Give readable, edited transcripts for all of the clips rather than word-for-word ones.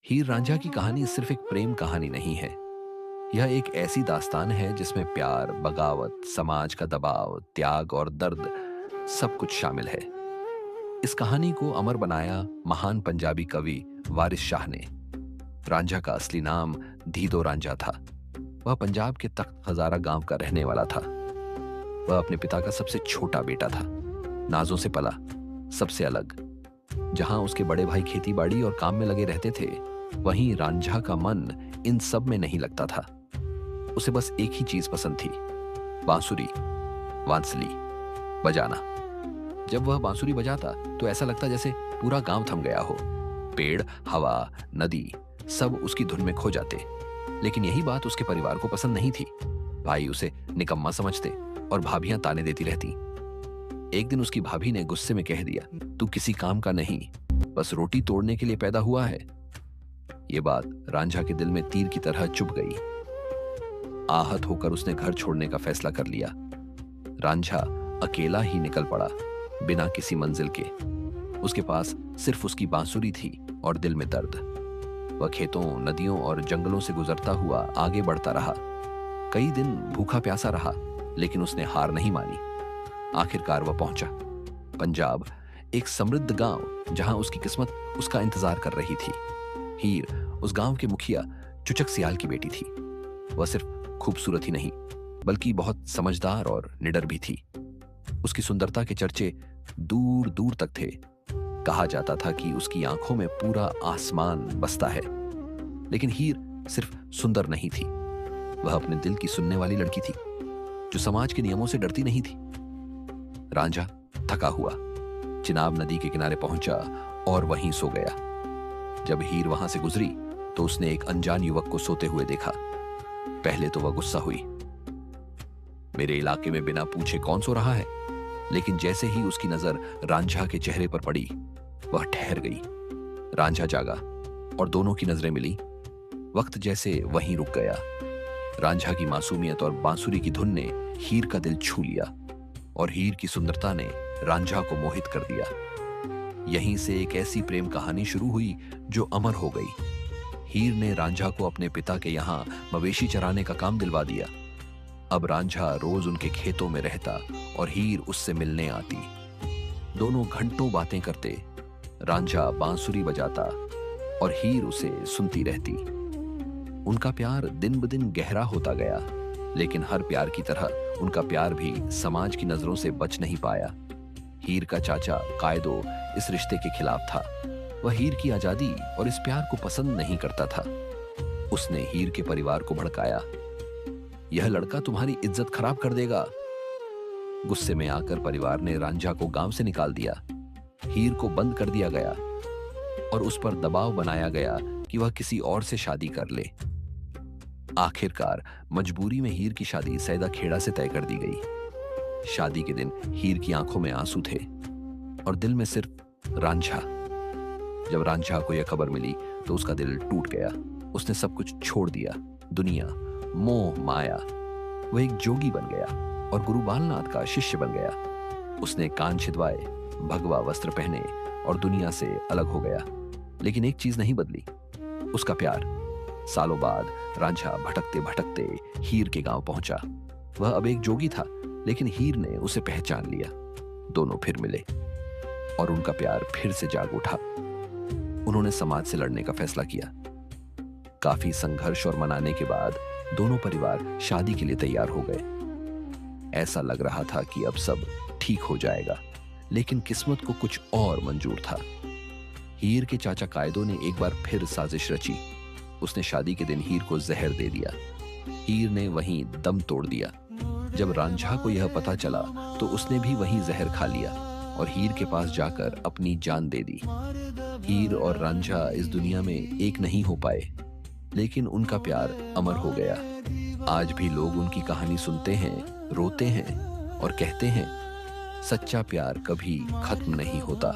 हीर रांझा की कहानी सिर्फ एक प्रेम कहानी नहीं है। यह एक ऐसी दास्तान है जिसमें प्यार, बगावत, समाज का दबाव, त्याग और दर्द सब कुछ शामिल है। इस कहानी को अमर बनाया महान पंजाबी कवि वारिस शाह ने। रांझा का असली नाम धीदो रांझा था। वह पंजाब के तख्त हजारा गांव का रहने वाला था। वह अपने पिता का सबसे छोटा बेटा था। नाजों से पला, सबसे अलग। जहां उसके बड़े भाई खेती बाड़ी और काम में लगे रहते थे, वहीं रांझा का मन इन सब में नहीं लगता था। उसे बस एक ही चीज पसंद थी, बांसुरी, वांसली बजाना। जब वह बांसुरी बजाता तो ऐसा लगता जैसे पूरा गांव थम गया हो। पेड़, हवा, नदी सब उसकी धुन में खो जाते। लेकिन यही बात उसके परिवार को पसंद नहीं थी। भाई उसे निकम्मा समझते और भाभियां ताने देती रहती। एक दिन उसकी भाभी ने गुस्से में कह दिया, तू किसी काम का नहीं, बस रोटी तोड़ने के लिए पैदा हुआ है। ये बात रांझा के दिल में तीर की तरह चुभ गई। आहत होकर उसने घर छोड़ने का फैसला कर लिया। रांझा अकेला ही निकल पड़ा, बिना किसी मंजिल के। उसके पास सिर्फ उसकी बांसुरी थी और दिल में दर्द। वह खेतों, नदियों और जंगलों से गुजरता हुआ आगे बढ़ता रहा। कई दिन भूखा प्यासा रहा, लेकिन उसने हार नहीं मानी। आखिरकार वह पहुंचा पंजाब, एक समृद्ध गांव जहां उसकी किस्मत उसका इंतजार कर रही थी। हीर उस गांव के मुखिया चुचक सियाल की बेटी थी। वह सिर्फ खूबसूरत ही नहीं, बल्कि बहुत समझदार और निडर भी थी। उसकी सुंदरता के चर्चे दूर दूर तक थे। कहा जाता था कि उसकी आंखों में पूरा आसमान बसता है। लेकिन हीर सिर्फ सुंदर नहीं थी, वह अपने दिल की सुनने वाली लड़की थी, जो समाज के नियमों से डरती नहीं थी। रांझा थका हुआ चिनाब नदी के किनारे पहुंचा और वहीं सो गया। जब हीर वहां से गुजरी तो उसने एक अनजान युवक को सोते हुए देखा। पहले तो वह गुस्सा हुई, मेरे इलाके में बिना पूछे कौन सो रहा है। लेकिन जैसे ही उसकी नजर रांझा के चेहरे पर पड़ी, वह ठहर गई। रांझा जागा और दोनों की नजरें मिली। वक्त जैसे वहीं रुक गया। रांझा की मासूमियत और बांसुरी की धुन ने हीर का दिल छू लिया, और हीर की सुंदरता ने रांझा को मोहित कर दिया। यहीं से एक ऐसी प्रेम कहानी शुरू हुई जो अमर हो गई। हीर ने रांझा को अपने पिता के यहां मवेशी चराने का काम दिलवा दिया। अब रांझा रोज उनके खेतों में रहता और हीर उससे मिलने आती। दोनों घंटों बातें करते। रांझा बांसुरी बजाता और हीर उसे सुनती रहती। उनका प्यार दिन ब दिन गहरा होता गया, लेकिन हर प्यार की तरह उनका प्यार भी समाज की नजरों से बच नहीं पाया। हीर का चाचा कायदो इस रिश्ते के खिलाफ था। वह हीर की आजादी और इस प्यार को पसंद नहीं करता था। उसने हीर के परिवार को भड़काया, यह लड़का तुम्हारी इज्जत खराब कर देगा। गुस्से में आकर परिवार ने रांझा को गांव से निकाल दिया। हीर को बंद कर दिया गया और उस पर दबाव बनाया गया कि वह किसी और से शादी कर ले। आखिरकार मजबूरी में हीर की शादी सैदा खेड़ा से तय कर दी गई। शादी के दिन हीर की आंखों में आंसू थे और दिल में सिर्फ रांझा। जब रांझा को यह खबर मिली तो उसका दिल टूट गया। उसने सब कुछ छोड़ दिया, दुनिया, मोह, माया। वह एक जोगी बन गया और गुरु बालनाथ का शिष्य बन गया। उसने कान छिदवाए, भगवा वस्त्र पहने और दुनिया से अलग हो गया। लेकिन एक चीज नहीं बदली, उसका प्यार। सालों बाद रांझा भटकते भटकते हीर के गांव पहुंचा। वह अब एक जोगी था, लेकिन हीर ने उसे पहचान लिया। दोनों फिर मिले और उनका प्यार फिर से जाग उठा। उन्होंने समाज से लड़ने का फैसला किया। काफी संघर्ष और मनाने के बाद दोनों परिवार शादी के लिए तैयार हो गए। ऐसा लग रहा था कि अब सब ठीक हो जाएगा, लेकिन किस्मत को कुछ और मंजूर था। हीर के चाचा कायदो ने एक बार फिर साजिश रची। उसने शादी के दिन हीर को जहर दे दिया। हीर ने वहीं दम तोड़ दिया। जब रांझा को यह पता चला तो उसने भी वहीं जहर खा लिया और हीर के पास जाकर अपनी जान दे दी। हीर और रांझा इस दुनिया में एक नहीं हो पाए, लेकिन उनका प्यार अमर हो गया। आज भी लोग उनकी कहानी सुनते हैं, रोते हैं और कहते हैं, सच्चा प्यार कभी खत्म नहीं होता।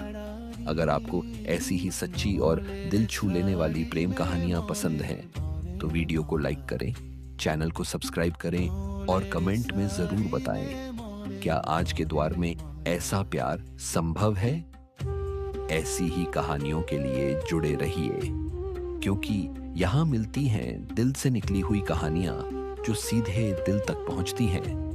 अगर आपको ऐसी ही सच्ची और दिल छू लेने वाली प्रेम कहानियां पसंद हैं, तो वीडियो को लाइक करें, चैनल को सब्सक्राइब करें और कमेंट में जरूर बताएं, क्या आज के द्वार में ऐसा प्यार संभव है? ऐसी ही कहानियों के लिए जुड़े रहिए, क्योंकि यहाँ मिलती हैं दिल से निकली हुई कहानियां जो सीधे दिल तक पहुंचती हैं